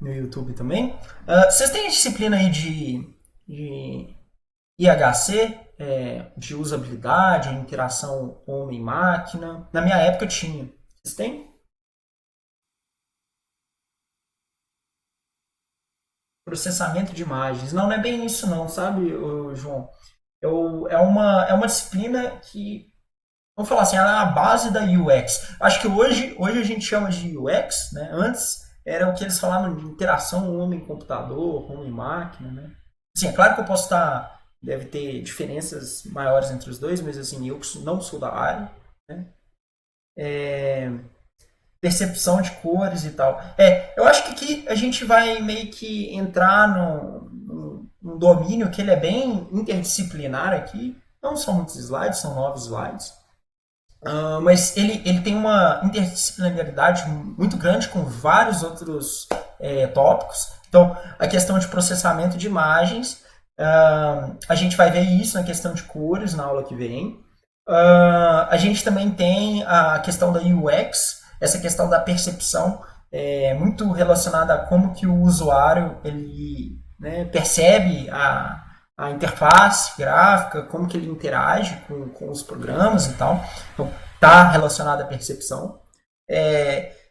no YouTube também. Vocês têm disciplina aí de IHC, de usabilidade, interação homem-máquina? Na minha época tinha. Vocês têm? Processamento de imagens. Não, não é bem isso não, sabe, João? É uma disciplina que, vamos falar assim, ela é a base da UX. Acho que hoje a gente chama de UX, né? Antes era o que eles falavam de interação homem-computador, homem-máquina, né? Assim, é claro que eu posso estar... Deve ter diferenças maiores entre os dois, mas assim, eu não sou da área, né? Percepção de cores e tal. Eu acho que aqui a gente vai meio que entrar num domínio que ele é bem interdisciplinar aqui. Não são muitos slides, são 9 slides. Mas ele tem uma interdisciplinaridade muito grande com vários outros tópicos. Então, a questão de processamento de imagens, a gente vai ver isso na questão de cores na aula que vem. A gente também tem a questão da UX, essa questão da percepção, muito relacionada a como que o usuário ele, né, percebe a interface gráfica, como que ele interage com os programas e tal. Então, está relacionado à percepção.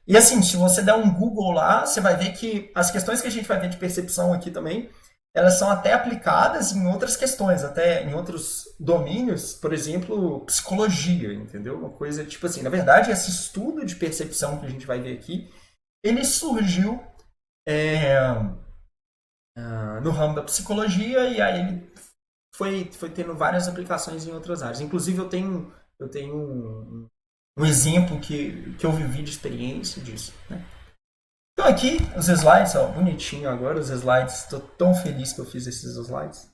E assim, se você der um Google lá, você vai ver que as questões que a gente vai ver de percepção aqui também, elas são até aplicadas em outras questões, até em outros domínios, por exemplo, psicologia, entendeu? Uma coisa tipo assim, na verdade, esse estudo de percepção que a gente vai ver aqui, ele surgiu no ramo da psicologia e aí ele foi tendo várias aplicações em outras áreas. Inclusive, eu tenho um exemplo que eu vivi de experiência disso, né? Então aqui, os slides, ó, bonitinho agora, os slides, estou tão feliz que eu fiz esses slides.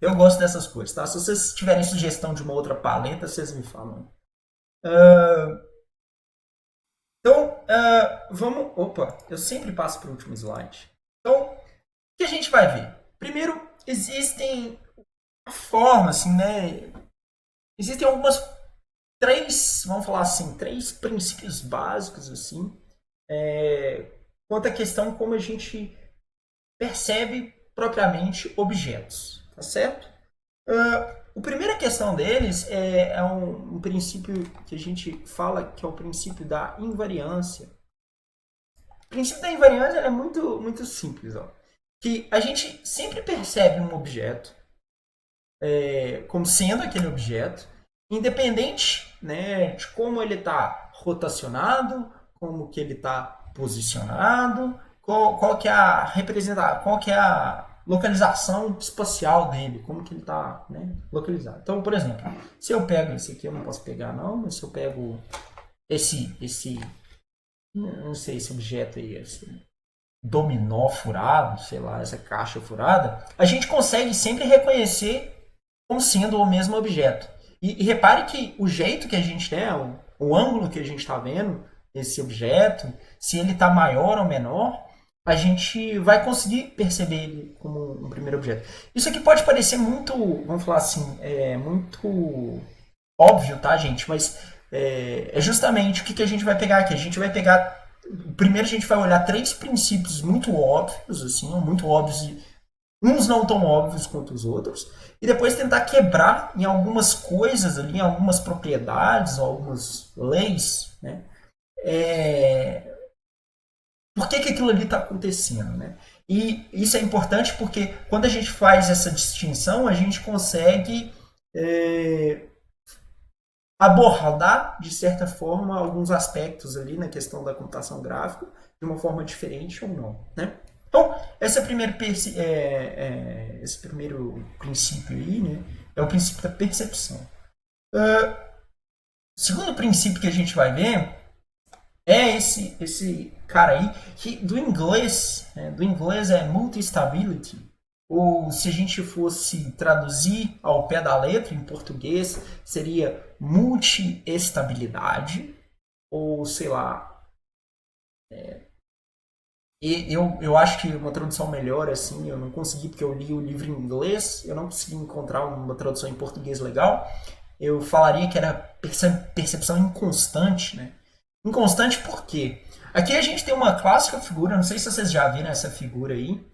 Eu gosto dessas coisas, tá? Se vocês tiverem sugestão de uma outra paleta, vocês me falam. Então, vamos... Opa, eu sempre passo para o último slide. Então, o que a gente vai ver? Primeiro, existem formas, assim, né? Existem vamos falar assim, três princípios básicos, assim, quanto à questão como a gente percebe propriamente objetos, tá certo? A primeira questão deles é um princípio que a gente fala que é o princípio da invariância. O princípio da invariância é muito, muito simples, ó, que a gente sempre percebe um objeto como sendo aquele objeto, independente, né, de como ele está rotacionado, como que ele está posicionado, qual que é a representação, qual que é a localização espacial dele, como que ele está, né, localizado. Então, por exemplo, se eu pego esse aqui, eu não posso pegar não, mas se eu pego não sei, esse objeto aí, esse dominó furado, sei lá, essa caixa furada, a gente consegue sempre reconhecer como sendo o mesmo objeto. E repare que o jeito que a gente tem, o ângulo que a gente está vendo esse objeto, se ele está maior ou menor, a gente vai conseguir perceber ele como um primeiro objeto. Isso aqui pode parecer muito, vamos falar assim, muito óbvio, tá, gente? Mas é justamente o que a gente vai pegar aqui. A gente vai pegar... Primeiro a gente vai olhar três princípios muito óbvios, assim, muito óbvios e uns não tão óbvios quanto os outros, e depois tentar quebrar em algumas coisas ali, em algumas propriedades, algumas leis, né? Por que aquilo ali está acontecendo, né? E isso é importante porque quando a gente faz essa distinção, a gente consegue abordar, de certa forma, alguns aspectos ali na questão da computação gráfica de uma forma diferente ou não, né? Então, esse primeiro princípio aí, né, é o princípio da percepção. O segundo princípio que a gente vai ver é esse cara aí, que do inglês é multi-stability, ou se a gente fosse traduzir ao pé da letra em português, seria multi-estabilidade, ou sei lá... Eu acho que uma tradução melhor, assim, eu não consegui porque eu li o livro em inglês, eu não consegui encontrar uma tradução em português legal. Eu falaria que era percepção inconstante, né? Inconstante por quê? Aqui a gente tem uma clássica figura, não sei se vocês já viram essa figura aí.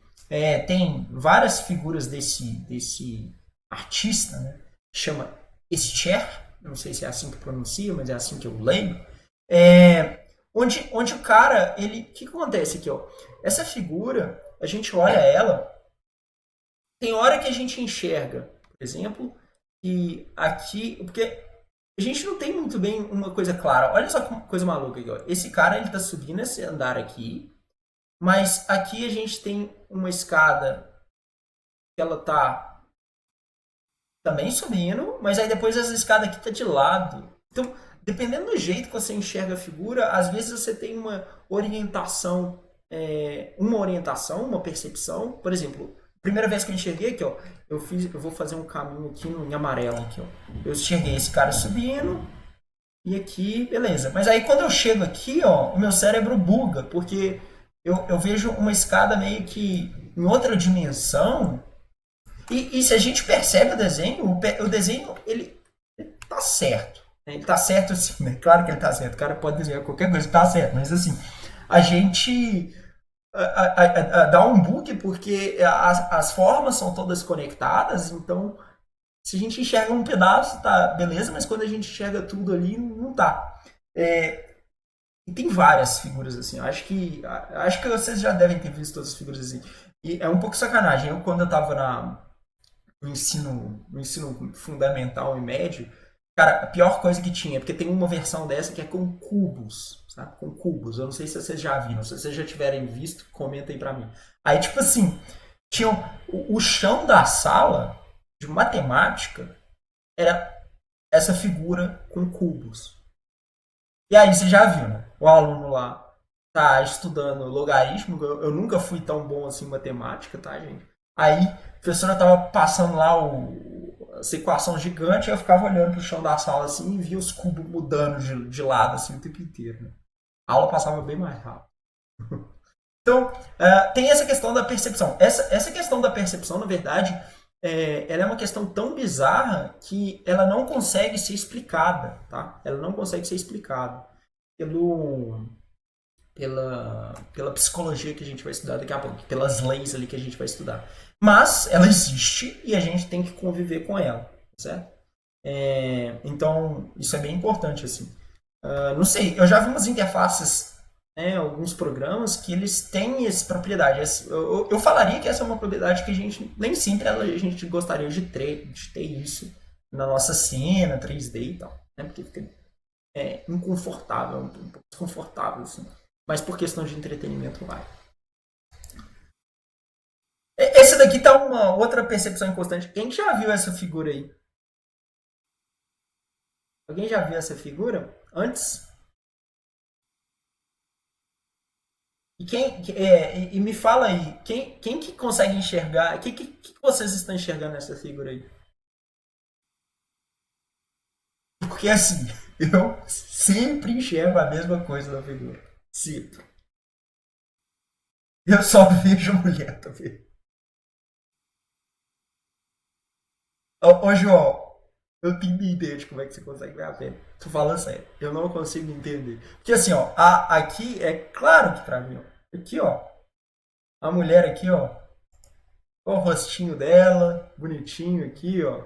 Tem várias figuras desse artista, né? Chama Escher, não sei se é assim que pronuncia, mas é assim que eu leio. Onde o cara, ele. O que acontece aqui, ó? Essa figura, a gente olha ela, tem hora que a gente enxerga, por exemplo, que aqui. Porque a gente não tem muito bem uma coisa clara. Olha só que coisa maluca aqui, ó. Esse cara, ele tá subindo esse andar aqui, mas aqui a gente tem uma escada que ela tá também subindo, mas aí depois essa escada aqui tá de lado. Então, dependendo do jeito que você enxerga a figura, às vezes você tem uma orientação, uma percepção. Por exemplo, primeira vez que eu enxerguei aqui, ó, eu vou fazer um caminho aqui em amarelo aqui, ó. Eu enxerguei esse cara subindo e aqui, beleza. Mas aí quando eu chego aqui, ó, o meu cérebro buga, porque eu vejo uma escada meio que em outra dimensão. E se a gente percebe o desenho, ele tá certo. Né? Ele tá certo assim, né? Claro que ele tá certo. O cara pode desenhar qualquer coisa que tá certo. Mas assim, a gente dá um bug porque as formas são todas conectadas. Então, se a gente enxerga um pedaço, tá beleza. Mas quando a gente enxerga tudo ali, não tá. E tem várias figuras assim. Acho que vocês já devem ter visto todas as figuras assim. E é um pouco sacanagem. Quando eu tava no ensino fundamental e médio, cara, a pior coisa que tinha, porque tem uma versão dessa que é com cubos, sabe? Com cubos. Eu não sei se vocês já viram, se vocês já tiverem visto, comenta aí pra mim. Aí, tipo assim, tinha o chão da sala de matemática era essa figura com cubos. E aí você já viu, né? O aluno lá tá estudando logaritmo, eu nunca fui tão bom assim em matemática, tá, gente? Aí a professora tava passando lá essa equação gigante, eu ficava olhando pro chão da sala assim e via os cubos mudando de lado assim o tempo inteiro. Né? A aula passava bem mais rápido. Então, tem essa questão da percepção. Essa questão da percepção, na verdade, ela é uma questão tão bizarra que ela não consegue ser explicada, tá? Ela não consegue ser explicada pela psicologia que a gente vai estudar daqui a pouco, pelas leis ali que a gente vai estudar. Mas ela existe e a gente tem que conviver com ela, certo? Então, isso é bem importante, assim. Não sei, eu já vi umas interfaces, né, alguns programas que eles têm essa propriedade. Eu falaria que essa é uma propriedade que a gente, nem sempre a gente gostaria de ter isso na nossa cena 3D e tal, né? Porque fica inconfortável, um pouco desconfortável, assim. Mas por questão de entretenimento vai. Esse daqui tá uma outra percepção inconstante. Quem já viu essa figura aí? Alguém já viu essa figura antes? E me fala aí, quem que consegue enxergar? O que vocês estão enxergando nessa figura aí? Porque assim, eu sempre enxergo a mesma coisa na figura. Sempre. Eu só vejo mulher também. Ô, João, eu tenho ideia de como é que você consegue ver a pele. Tô falando sério. Eu não consigo entender. Porque assim, ó, aqui é claro que pra mim, ó. Aqui, ó. A mulher aqui, ó. Ó o rostinho dela, bonitinho aqui, ó.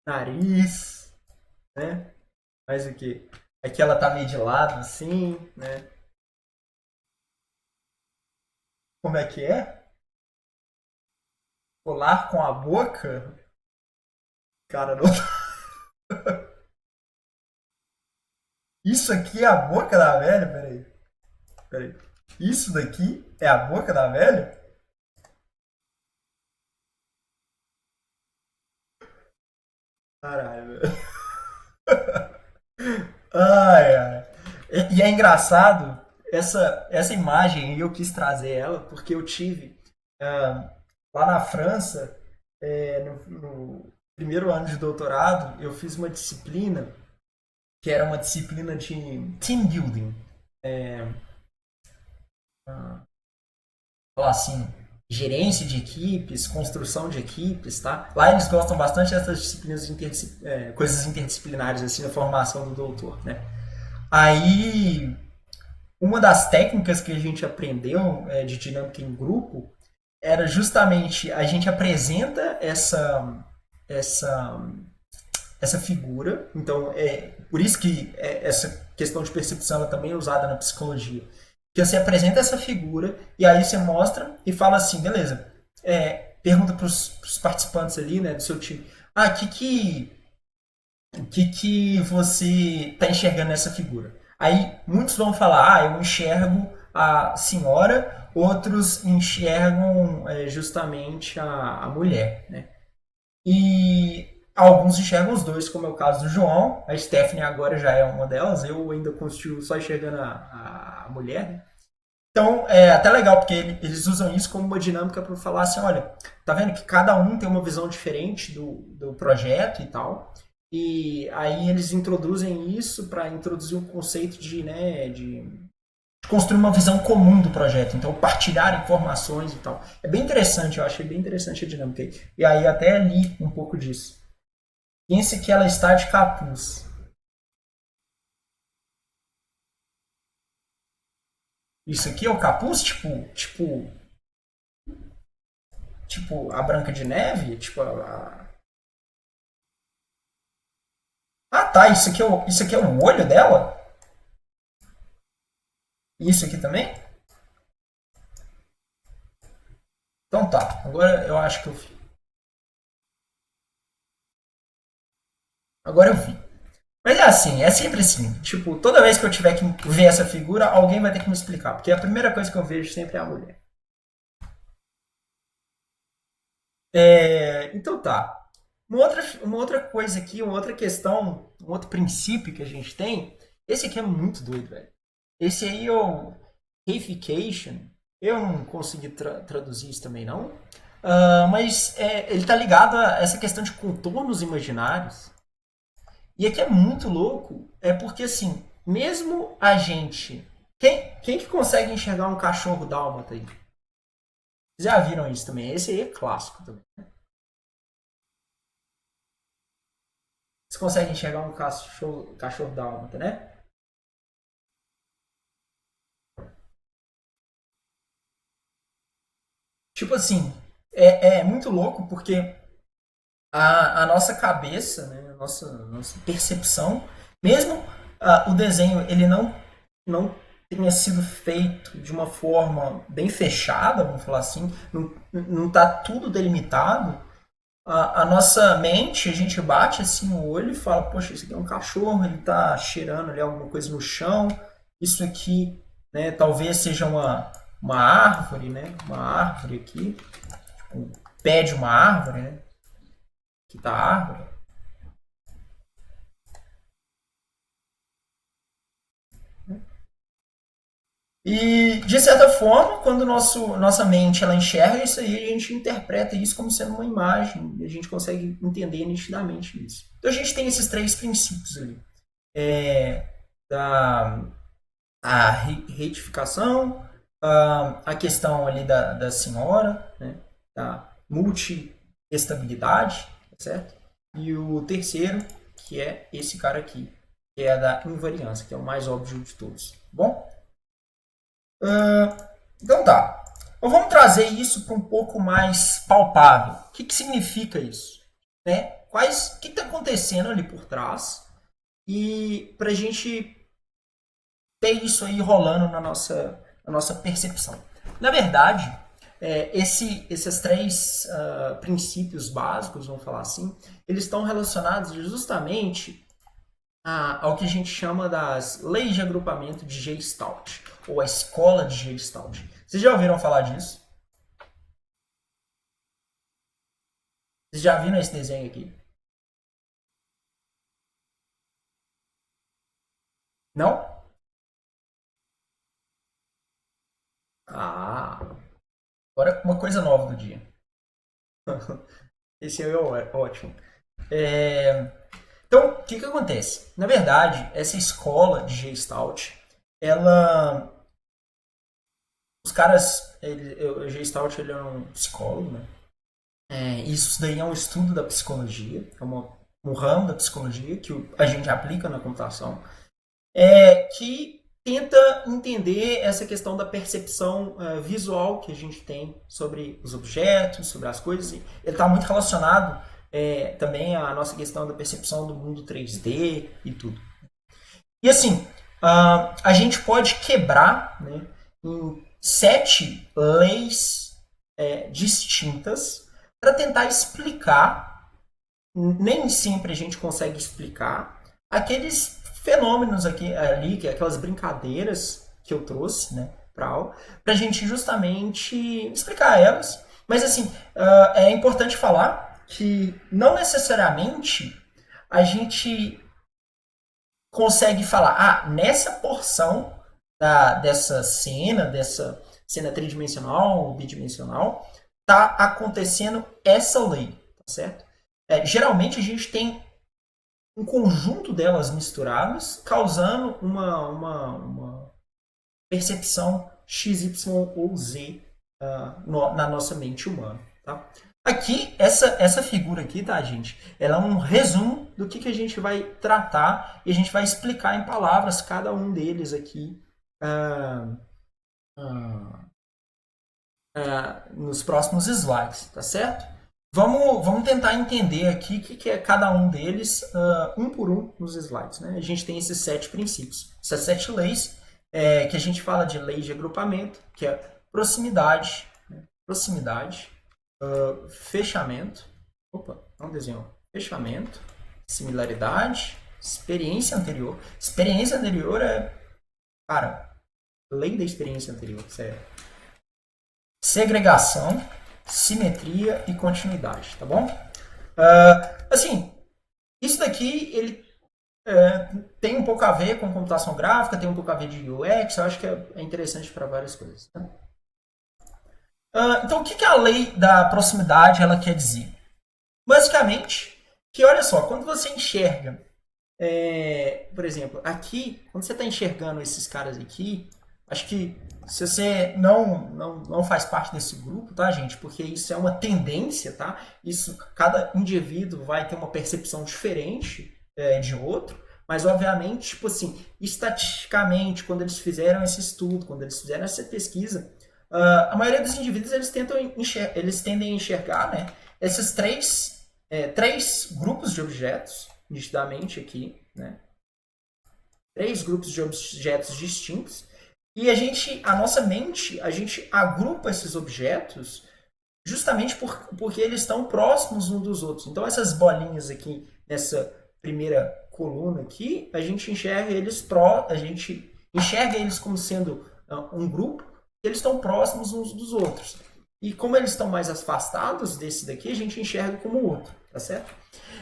Nariz, né? Mas o que? Aqui ela tá meio de lado, assim, né? Como é que é? Colar com a boca? Cara, não. Isso aqui é a boca da velha? Peraí. Peraí. Isso daqui é a boca da velha? Caralho, velho. Ai, ai. E é engraçado, essa imagem aí eu quis trazer ela porque eu tive lá na França, no primeiro ano de doutorado, eu fiz uma disciplina que era uma disciplina de team building. É, falar assim, gerência de equipes, construção de equipes, tá? Lá eles gostam bastante dessas disciplinas coisas interdisciplinares assim na formação do doutor, né? Aí uma das técnicas que a gente aprendeu de dinâmica em grupo era justamente a gente apresenta essa, essa figura. Então, por isso que essa questão de percepção ela também é usada na psicologia. Que você apresenta essa figura e aí você mostra e fala assim, beleza, pergunta para os participantes ali, né, do seu time, o que você está enxergando nessa figura? Aí muitos vão falar, eu enxergo a senhora, outros enxergam justamente a mulher, né? E alguns enxergam os dois, como é o caso do João. A Stephanie agora já é uma delas. Eu ainda continuo só enxergando a mulher. Né? Então é até legal, porque eles usam isso como uma dinâmica para falar assim: olha, tá vendo que cada um tem uma visão diferente do projeto e tal. E aí eles introduzem isso para introduzir um conceito de construir uma visão comum do projeto, então partilhar informações e tal. É bem interessante, eu achei bem interessante a dinâmica. E aí até li um pouco disso. Pense que ela está de capuz. Isso aqui é o capuz, tipo a Branca de Neve, tipo Ah, tá, isso aqui é o olho dela? E isso aqui também? Então tá, agora eu acho que eu vi. Agora eu vi. Mas é assim, é sempre assim. Tipo, toda vez que eu tiver que ver essa figura, alguém vai ter que me explicar. Porque a primeira coisa que eu vejo sempre é a mulher. Então tá. Uma outra coisa aqui, uma outra questão, um outro princípio que a gente tem. Esse aqui é muito doido, velho. Esse aí é o reification. Eu não consegui traduzir isso também, não. Mas ele tá ligado a essa questão de contornos imaginários. E aqui é muito louco, porque assim, mesmo a gente. Quem que consegue enxergar um cachorro dálmata aí? Já viram isso também? Esse aí é clássico também. Vocês conseguem enxergar um cachorro dálmata, né? Tipo assim, é muito louco porque a nossa cabeça, né, a nossa percepção, mesmo o desenho ele não tenha sido feito de uma forma bem fechada, vamos falar assim, não tá tudo delimitado, a nossa mente, a gente bate assim o olho e fala, poxa, isso aqui é um cachorro, ele tá cheirando ali alguma coisa no chão, isso aqui, né, talvez seja uma árvore, né, uma árvore aqui, tipo, um pé de uma árvore, né, que tá a árvore. E, de certa forma, quando nossa mente ela enxerga isso aí, a gente interpreta isso como sendo uma imagem, e a gente consegue entender nitidamente isso. Então a gente tem esses três princípios ali. É, da a retificação, a questão ali da senhora, né, da multi-estabilidade, certo? E o terceiro, que é esse cara aqui, que é a da invariância, que é o mais óbvio de todos. Bom? Então tá. Então vamos trazer isso para um pouco mais palpável. O que significa isso? Né? O que está acontecendo ali por trás? E para a gente ter isso aí rolando na nossa percepção. Na verdade, esses três princípios básicos, vamos falar assim, eles estão relacionados justamente ao que a gente chama das leis de agrupamento de Gestalt, ou a escola de Gestalt. Vocês já ouviram falar disso? Vocês já viram esse desenho aqui? Não? Ah, agora uma coisa nova do dia. Esse aí é ótimo. É, Então, o que acontece? Na verdade, essa escola de Gestalt, ela. Os caras. O Gestalt ele é um psicólogo, né? Isso daí é um estudo da psicologia, é um ramo da psicologia que a gente aplica na computação, que tenta entender essa questão da percepção visual que a gente tem sobre os objetos, sobre as coisas. Ele está muito relacionado também à nossa questão da percepção do mundo 3D e tudo. E assim, a gente pode quebrar, né, em 7 leis distintas para tentar explicar, nem sempre a gente consegue explicar, aqueles fenômenos ali, aquelas brincadeiras que eu trouxe, né, para aula, para a gente justamente explicar elas. Mas assim, é importante falar que não necessariamente a gente consegue falar, nessa porção dessa cena tridimensional ou bidimensional, tá acontecendo essa lei, tá certo? Geralmente a gente tem um conjunto delas misturadas, causando uma percepção X, Y ou Z na nossa mente humana. Tá? Aqui, essa figura aqui, tá, gente? Ela é um resumo do que a gente vai tratar e a gente vai explicar em palavras cada um deles aqui nos próximos slides, tá certo? Vamos tentar entender aqui o que é cada um deles, um por um, nos slides. Né? A gente tem esses 7 princípios, essas 7 leis, que a gente fala de leis de agrupamento, que é proximidade, né? Fechamento, fechamento, similaridade, experiência anterior. Experiência anterior lei da experiência anterior, sério. Segregação, simetria e continuidade, tá bom? Assim, isso daqui ele tem um pouco a ver com computação gráfica, tem um pouco a ver de UX, eu acho que é interessante para várias coisas. Tá? Então, o que a lei da proximidade ela quer dizer? Basicamente, que olha só, quando você enxerga, por exemplo, aqui, quando você está enxergando esses caras aqui, acho que se você não faz parte desse grupo, tá, gente? Porque isso é uma tendência, tá? Isso, cada indivíduo vai ter uma percepção diferente de outro, mas obviamente, tipo assim, estatisticamente, quando eles fizeram esse estudo, quando eles fizeram essa pesquisa, a maioria dos indivíduos eles tendem a enxergar, né, esses três grupos de objetos, nitidamente aqui, né? 3 grupos de objetos distintos. E a nossa mente, a gente agrupa esses objetos justamente porque eles estão próximos uns dos outros. Então essas bolinhas aqui nessa primeira coluna aqui, a gente enxerga eles como sendo um grupo, eles estão próximos uns dos outros. E como eles estão mais afastados desse daqui, a gente enxerga como outro, tá certo?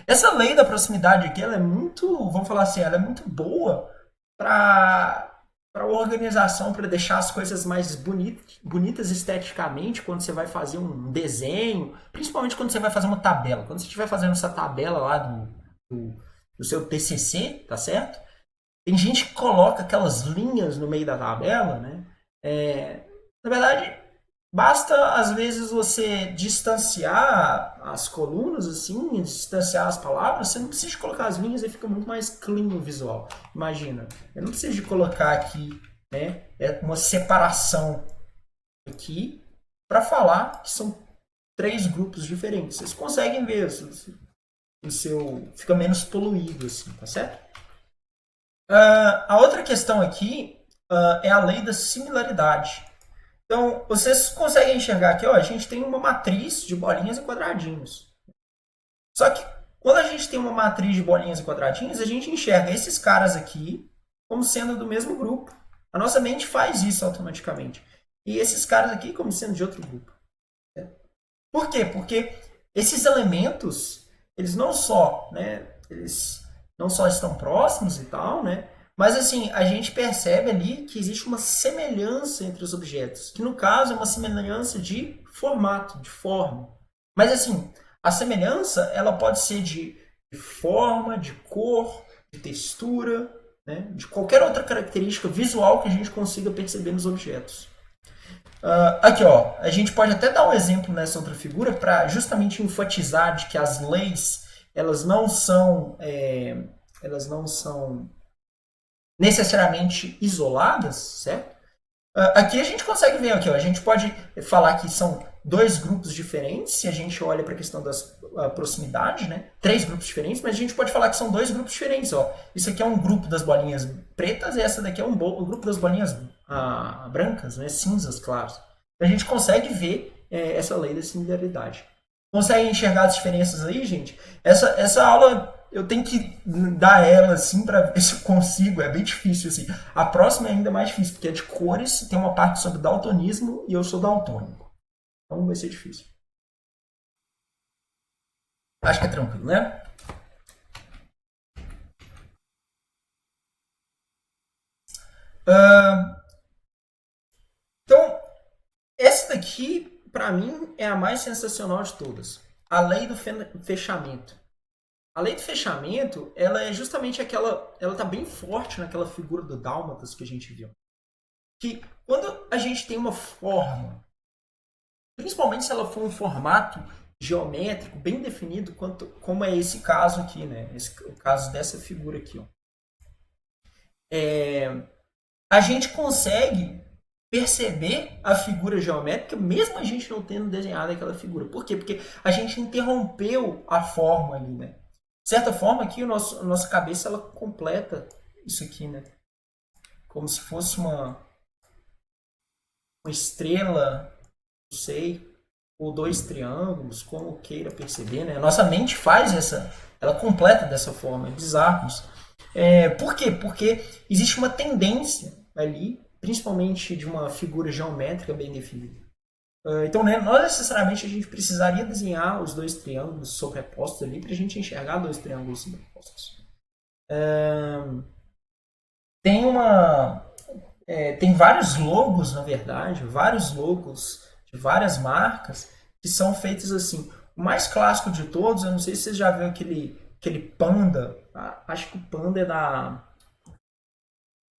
Essa lei da proximidade aqui, ela é muito, vamos falar assim, ela é muito boa para a organização, para deixar as coisas mais bonitas esteticamente quando você vai fazer um desenho, principalmente quando você vai fazer uma tabela. Quando você estiver fazendo essa tabela lá do seu TCC, tá certo? Tem gente que coloca aquelas linhas no meio da tabela, né? Na verdade, basta às vezes você distanciar as colunas, assim, distanciar as palavras, você não precisa de colocar as linhas e fica muito mais clean o visual. Imagina, eu não preciso de colocar aqui, né, uma separação aqui para falar que são 3 grupos diferentes. Vocês conseguem ver, o seu fica menos poluído, assim, tá certo? A outra questão aqui é a lei da similaridade. Então, vocês conseguem enxergar aqui, ó, a gente tem uma matriz de bolinhas e quadradinhos. Só que, quando a gente tem uma matriz de bolinhas e quadradinhos, a gente enxerga esses caras aqui como sendo do mesmo grupo. A nossa mente faz isso automaticamente. E esses caras aqui como sendo de outro grupo. Por quê? Porque esses elementos, eles não só estão próximos e tal, né? Mas assim, a gente percebe ali que existe uma semelhança entre os objetos, que no caso é uma semelhança de formato, de forma. Mas assim, a semelhança ela pode ser de forma, de cor, de textura, né? De qualquer outra característica visual que a gente consiga perceber nos objetos. Aqui, ó, a gente pode até dar um exemplo nessa outra figura para justamente enfatizar de que as leis elas não são necessariamente isoladas, certo? Aqui a gente consegue ver, aqui, ó, a gente pode falar que são dois grupos diferentes, se a gente olha para a questão das proximidade, né? Três grupos diferentes, mas a gente pode falar que são dois grupos diferentes. Ó. Isso aqui é um grupo das bolinhas pretas e essa daqui é um grupo das bolinhas brancas, né? Cinzas claras. A gente consegue ver essa lei da similaridade. Consegue enxergar as diferenças aí, gente? Essa aula eu tenho que dar ela assim para ver se eu consigo. É bem difícil assim. A próxima é ainda mais difícil porque é de cores, tem uma parte sobre daltonismo e eu sou daltônico. Então vai ser difícil. Acho que é tranquilo, né? Então, essa daqui, para mim, é a mais sensacional de todas. A lei do fechamento. A lei do fechamento, ela é justamente aquela. Ela tá bem forte naquela figura do Dálmatas que a gente viu. Que quando a gente tem uma forma, principalmente se ela for um formato geométrico bem definido, como é esse caso aqui, né? O caso dessa figura aqui, ó. A gente consegue perceber a figura geométrica, mesmo a gente não tendo desenhado aquela figura. Por quê? Porque a gente interrompeu a forma ali, né? De certa forma, aqui a nossa cabeça ela completa isso aqui, né? Como se fosse uma estrela, não sei, ou dois triângulos, como queira perceber, né? A nossa mente faz ela completa dessa forma, é bizarro isso. Por quê? Porque existe uma tendência ali, principalmente de uma figura geométrica bem definida. Então, né, não necessariamente a gente precisaria desenhar os dois triângulos sobrepostos ali para a gente enxergar dois triângulos sobrepostos. Tem tem vários logos, na verdade, vários logos de várias marcas que são feitos assim. O mais clássico de todos, eu não sei se você já viu aquele panda. Acho que o panda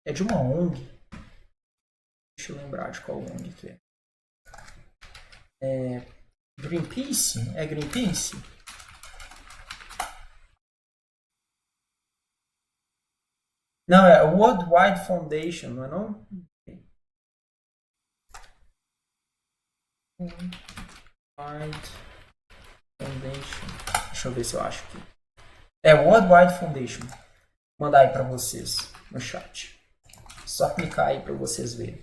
é de uma ONG. Deixa eu lembrar de qual ONG que é. Greenpeace? É Greenpeace? Não, é World Wide Foundation, não é não? Wide Foundation. Deixa eu ver se eu acho aqui. É World Wide Foundation. Vou mandar aí para vocês no chat. Só clicar aí para vocês verem.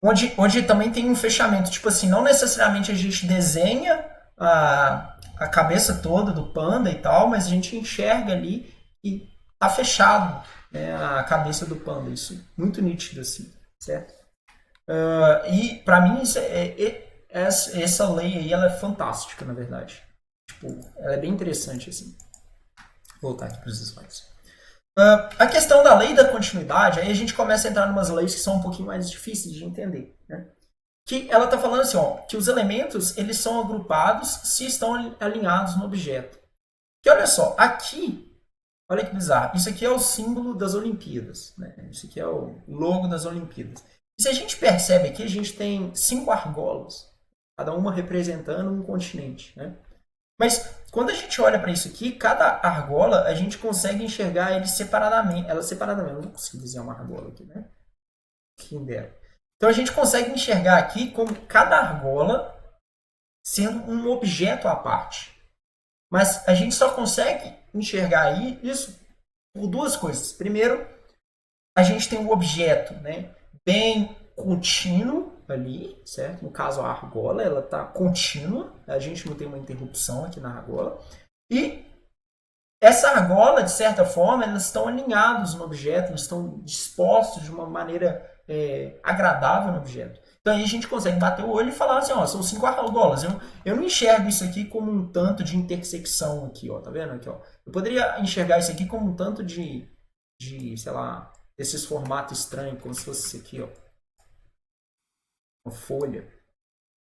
Onde também tem um fechamento. Tipo assim, não necessariamente a gente desenha a cabeça toda do panda e tal, mas a gente enxerga ali e tá fechado, né, a cabeça do panda. Isso muito nítido assim, certo? E para mim essa lei aí ela é fantástica, na verdade. Tipo, ela é bem interessante assim. Vou voltar aqui para os slides. A questão da lei da continuidade, aí a gente começa a entrar em umas leis que são um pouquinho mais difíceis de entender. Né? Que ela está falando assim, ó, que os elementos eles são agrupados se estão alinhados no objeto. Que olha só, aqui, olha que bizarro, isso aqui é o símbolo das Olimpíadas. Né? Isso aqui é o logo das Olimpíadas. E se a gente percebe aqui, a gente tem 5 argolas, cada uma representando um continente. Né? Mas quando a gente olha para isso aqui, cada argola a gente consegue enxergar ele separadamente. Ela separadamente. Eu não vou conseguir desenhar uma argola aqui, né? Quem dera. Então a gente consegue enxergar aqui como cada argola sendo um objeto à parte. Mas a gente só consegue enxergar aí isso por duas coisas. Primeiro, a gente tem um objeto, né, bem contínuo ali, certo? No caso a argola, ela está contínua, a gente não tem uma interrupção aqui na argola. E essa argola, de certa forma, elas estão alinhadas no objeto, elas estão dispostos de uma maneira agradável no objeto. Então aí a gente consegue bater o olho e falar assim, ó, são 5 argolas. Eu não enxergo isso aqui como um tanto de intersecção aqui, ó, tá vendo aqui, ó? Eu poderia enxergar isso aqui como um tanto de sei lá, esses formatos estranhos, como se fosse isso aqui, ó. Uma folha.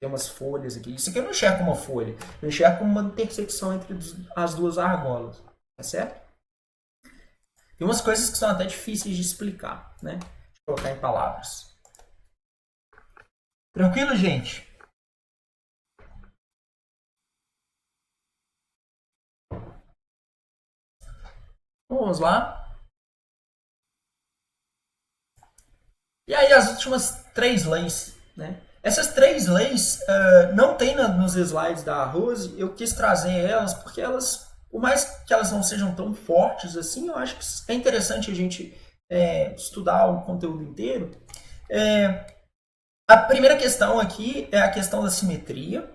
Tem umas folhas aqui. Isso aqui eu não enxergo como uma folha. Eu enxergo como uma intersecção entre as duas argolas. Tá certo? Tem umas coisas que são até difíceis de explicar, né? Deixa eu colocar em palavras. Tranquilo, gente? Vamos lá. E aí as últimas três leis, né? Essas três leis não tem nos slides da Rose, eu quis trazer elas porque elas, por mais que elas não sejam tão fortes assim, eu acho que é interessante a gente estudar o conteúdo inteiro. A primeira questão aqui é a questão da simetria.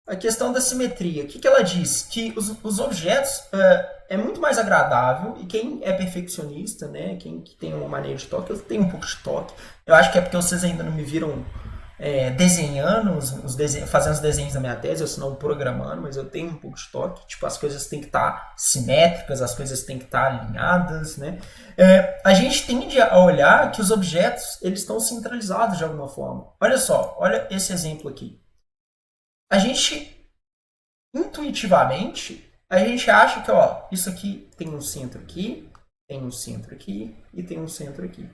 A questão da simetria, o que ela diz? Que os objetos é muito mais agradável, e quem é perfeccionista, né, quem tem uma mania de toque, eu tenho um pouco de toque, eu acho que é porque vocês ainda não me viram desenhando, fazendo os desenhos da minha tese, ou se não programando, mas eu tenho um pouco de toque, tipo, as coisas têm que estar simétricas, as coisas têm que estar alinhadas, né? A gente tende a olhar que os objetos, eles estão centralizados de alguma forma. Olha só, olha esse exemplo aqui. A gente, intuitivamente, a gente acha que, ó, isso aqui tem um centro aqui, tem um centro aqui e tem um centro aqui.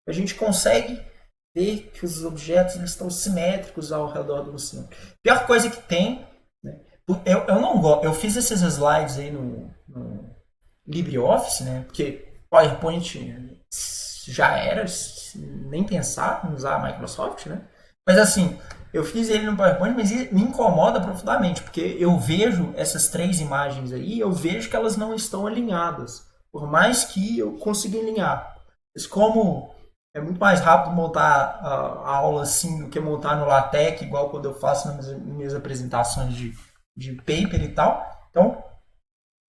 A gente consegue ver que os objetos estão simétricos ao redor do centro. Pior coisa que tem, né? Eu não gosto, eu fiz esses slides aí no LibreOffice, né? Porque PowerPoint já era, nem pensar em usar a Microsoft, né? Mas assim, eu fiz ele no PowerPoint, mas me incomoda profundamente, porque eu vejo essas três imagens aí, eu vejo que elas não estão alinhadas, por mais que eu consiga alinhar. Mas como é muito mais rápido montar a aula assim do que montar no LaTeX, igual quando eu faço nas minhas apresentações de paper e tal. Então,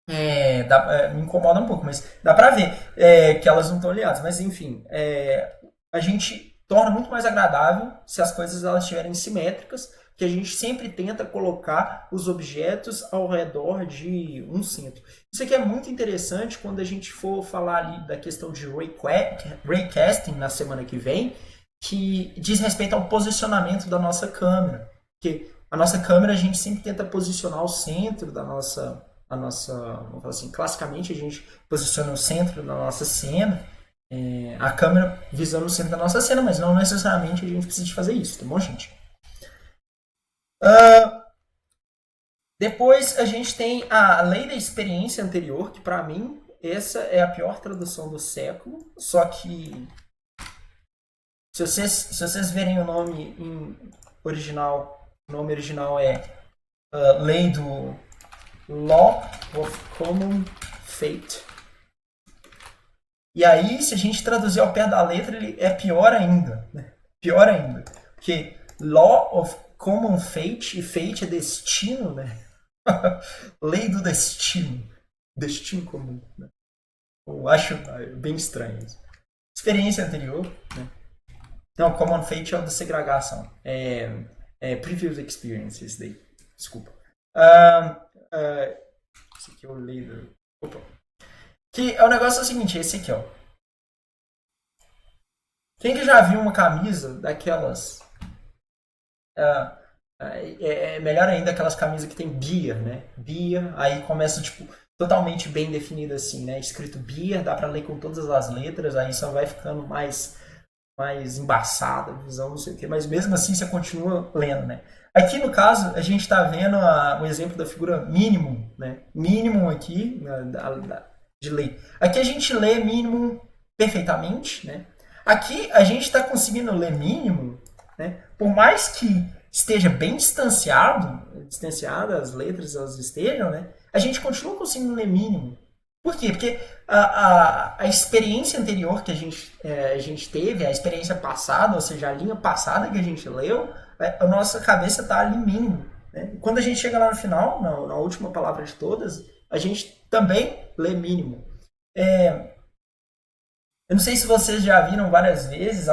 me incomoda um pouco, mas dá pra ver que elas não estão alinhadas. Mas enfim, a gente torna muito mais agradável se as coisas elas estiverem simétricas, que a gente sempre tenta colocar os objetos ao redor de um centro. Isso aqui é muito interessante quando a gente for falar ali da questão de raycasting na semana que vem, que diz respeito ao posicionamento da nossa câmera. Porque a nossa câmera a gente sempre tenta posicionar o centro da nossa, vamos falar assim, classicamente a gente posiciona o centro da nossa cena, a câmera visando o centro da nossa cena, mas não necessariamente a gente precisa de fazer isso, tá bom, gente? Depois a gente tem a lei da experiência anterior, que para mim essa é a pior tradução do século, só que se vocês verem o nome original, o nome original é lei do Law of Common Fate. E aí, se a gente traduzir ao pé da letra, ele é pior ainda. Né? Pior ainda. Porque Law of Common Fate, e fate é destino, né? Lei do destino. Destino comum. Né? Eu acho bem estranho isso. Experiência anterior. Né? Não, Common Fate é o da segregação. Previous Experiences daí. Desculpa. Esse aqui é o lei do... Opa. Que o negócio é o seguinte, esse aqui, ó. Quem que já viu uma camisa daquelas... melhor ainda aquelas camisas que tem beer, né? Beer, aí começa, tipo, totalmente bem definido assim, né? Escrito beer, dá pra ler com todas as letras, aí só vai ficando mais embaçada a visão, não sei o quê. Mas mesmo assim você continua lendo, né? Aqui, no caso, a gente está vendo o exemplo da figura mínimo, né? Mínimo aqui, de ler. Aqui a gente lê mínimo perfeitamente, né? Aqui a gente está conseguindo ler mínimo, né? Por mais que esteja bem distanciado as letras elas estejam, né? A gente continua conseguindo ler mínimo. Por quê? Porque a experiência anterior que a gente teve, a experiência passada, ou seja, a linha passada que a gente leu, a nossa cabeça está ali mínimo. Né? Quando a gente chega lá no final, na última palavra de todas, a gente também lê mínimo. Eu não sei se vocês já viram várias vezes,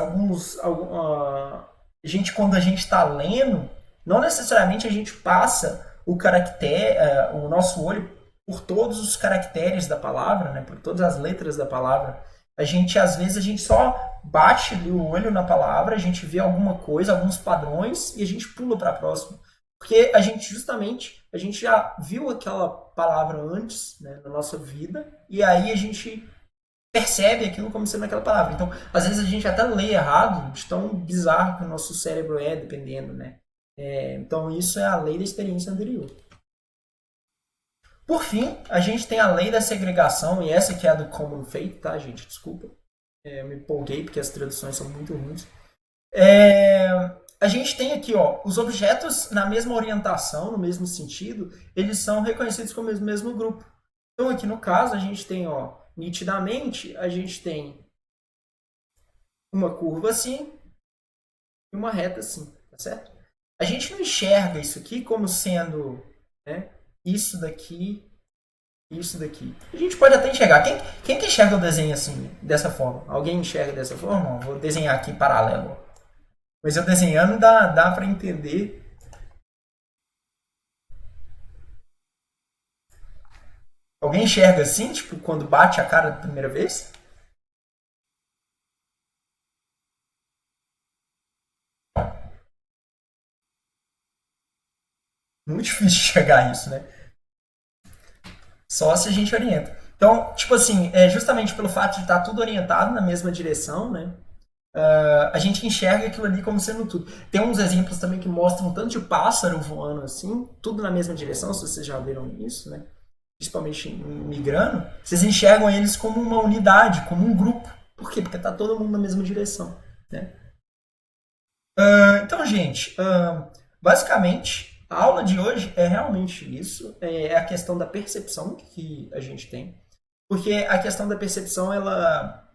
quando a gente está lendo, não necessariamente a gente passa o caractere, o nosso olho por todos os caracteres da palavra, né, por todas as letras da palavra. Às vezes a gente só bate ali o olho na palavra, a gente vê alguma coisa, alguns padrões e a gente pula para a próxima. Porque a gente já viu aquela palavra antes, né, na nossa vida, e aí a gente percebe aquilo como sendo aquela palavra. Então, às vezes a gente até lê errado, de tão bizarro que o nosso cérebro é, dependendo, né? Então, isso é a lei da experiência anterior. Por fim, a gente tem a lei da segregação, e essa que é a do Common Fate, tá, gente? Desculpa. Eu me empolguei porque as traduções são muito ruins. É, a gente tem aqui, ó, os objetos na mesma orientação, no mesmo sentido, eles são reconhecidos como o mesmo grupo. Então, aqui no caso, a gente tem, ó, nitidamente, a gente tem uma curva assim e uma reta assim, tá certo? A gente não enxerga isso aqui como sendo, né, isso daqui e isso daqui. A gente pode até enxergar. Quem que enxerga o desenho assim, dessa forma? Alguém enxerga dessa forma? Ó, vou desenhar aqui em paralelo. Mas eu desenhando dá para entender. Alguém enxerga assim, tipo, quando bate a cara da primeira vez? Muito difícil enxergar isso, né? Só se a gente orienta. Então, tipo assim, é justamente pelo fato de estar tudo orientado na mesma direção, né? A gente enxerga aquilo ali como sendo tudo. Tem uns exemplos também que mostram tanto de pássaro voando assim, tudo na mesma direção, se vocês já viram isso, né? Principalmente migrando, vocês enxergam eles como uma unidade, como um grupo. Por quê? Porque tá todo mundo na mesma direção, né? Então, gente, basicamente, a aula de hoje é realmente isso. É a questão da percepção que a gente tem. Porque a questão da percepção, ela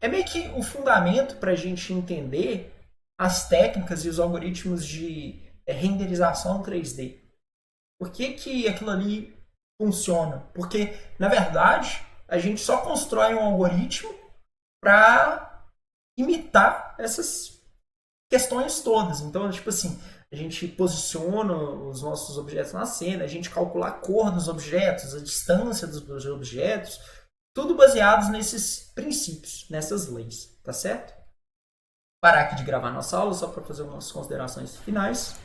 é meio que o fundamento para a gente entender as técnicas e os algoritmos de renderização 3D. Por que, que aquilo ali funciona? Porque, na verdade, a gente só constrói um algoritmo para imitar essas questões todas. Então, tipo assim, a gente posiciona os nossos objetos na cena, a gente calcula a cor dos objetos, a distância dos objetos, tudo baseados nesses princípios, nessas leis, tá certo? Parar aqui de gravar nossa aula só para fazer umas considerações finais.